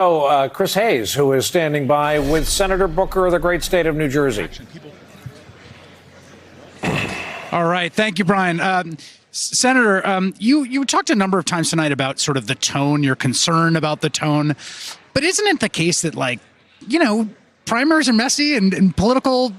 Chris Hayes, who is standing by with Senator Booker of the great state of New Jersey. All right. Thank you, Brian. Senator, you talked a number of times tonight about sort of the tone, your concern about the tone. But isn't it the case that, primaries are messy and political,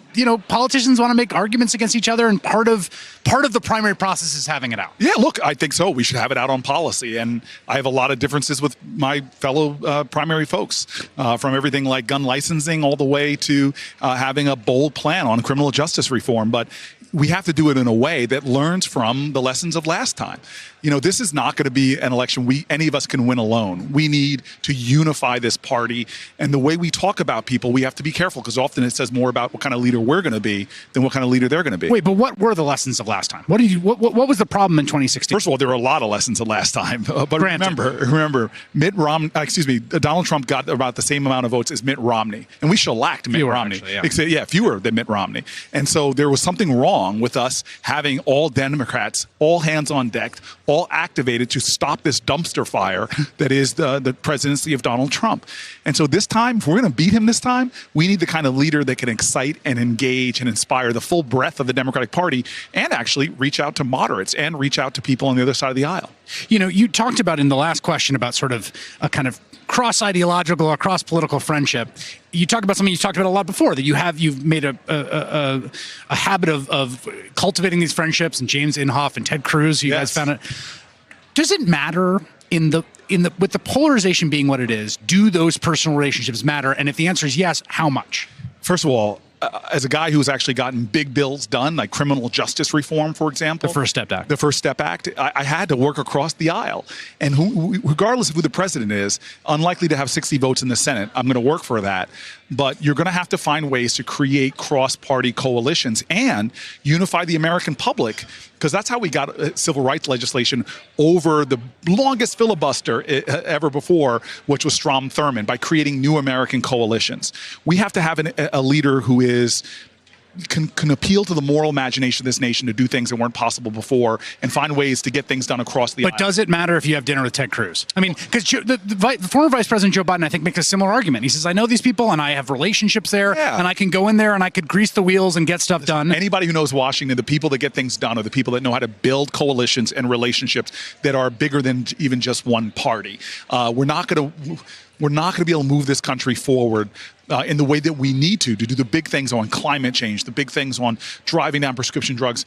politicians want to make arguments against each other, and part of the primary process is having it out? Yeah, look, I think so. We should have it out on policy. And I have a lot of differences with my fellow primary folks, from everything like gun licensing all the way to having a bold plan on criminal justice reform. But we have to do it in a way that learns from the lessons of last time. This is not going to be an election any of us can win alone. We need to unify this party. And the way we talk about people, we have to be careful, because often it says more about what kind of leader we're going to be than what kind of leader they're going to be. Wait, but what were the lessons of last time? What was the problem in 2016? First of all, there were a lot of lessons of last time. But remember, Donald Trump got about the same amount of votes as Mitt Romney. And we shellacked Mitt Romney. Actually, yeah, fewer than Mitt Romney. And so there was something wrong with us having all Democrats, all hands on deck, all activated to stop this dumpster fire that is the presidency of Donald Trump. And so this time, if we're going to beat him this time, we need the kind of leader that can excite and engage and inspire the full breadth of the Democratic Party, and actually reach out to moderates and reach out to people on the other side of the aisle. You talked about in the last question about sort of a kind of cross-ideological or cross-political friendship. You talked about something you talked about a lot before, that you've made a habit of cultivating these friendships, and James Inhofe and Ted Cruz, you guys found it. Does it matter with the polarization being what it is, do those personal relationships matter? And if the answer is yes, how much? First of all, as a guy who's actually gotten big bills done, like criminal justice reform, for example. The First Step Act. The First Step Act. I had to work across the aisle. And regardless of who the president is, unlikely to have 60 votes in the Senate, I'm going to work for that. But you're going to have to find ways to create cross-party coalitions and unify the American public, because that's how we got civil rights legislation over the longest filibuster ever before, which was Strom Thurmond, by creating new American coalitions. We have to have a leader who can appeal to the moral imagination of this nation to do things that weren't possible before, and find ways to get things done across the aisle. But does it matter if you have dinner with Ted Cruz? I mean, because the former Vice President Joe Biden, I think, makes a similar argument. He says, I know these people and I have relationships there, and I can go in there and I could grease the wheels and get stuff done. Anybody who knows Washington, the people that get things done are the people that know how to build coalitions and relationships that are bigger than even just one party. We're not going to be able to move this country forward in the way that we need to do the big things on climate change, the big things on driving down prescription drugs,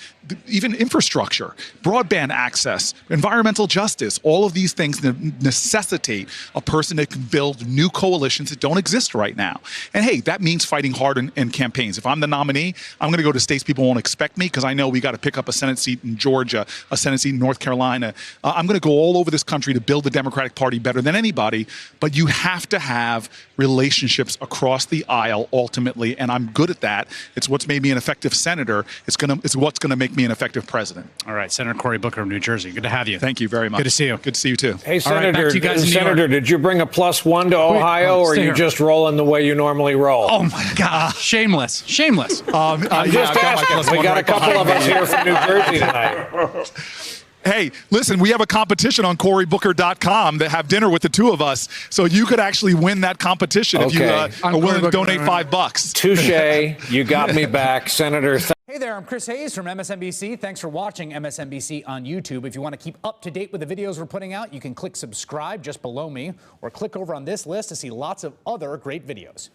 even infrastructure, broadband access, environmental justice. All of these things necessitate a person that can build new coalitions that don't exist right now. And hey, that means fighting hard in campaigns. If I'm the nominee, I'm going to go to states people won't expect me, because I know we got to pick up a Senate seat in Georgia, a Senate seat in North Carolina. I'm going to go all over this country to build the Democratic Party better than anybody. But you have to have relationships across the aisle ultimately, and I'm good at that. It's what's made me an effective senator. It's what's going to make me an effective president. All right, Senator Cory Booker of New Jersey. Good to have you. Thank you very much. Good to see you. Good to see you too. Hey, Senator, did you bring a +1 to Ohio, or are you just rolling the way you normally roll? Oh my God, shameless. I'm just asking. We got a couple of us here from New Jersey tonight. Hey, listen, we have a competition on CoryBooker.com that have dinner with the two of us. So you could actually win that competition if you are willing to donate $5. Touche. You got me back, Senator. Hey there, I'm Chris Hayes from MSNBC. Thanks for watching MSNBC on YouTube. If you want to keep up to date with the videos we're putting out, you can click subscribe just below me, or click over on this list to see lots of other great videos.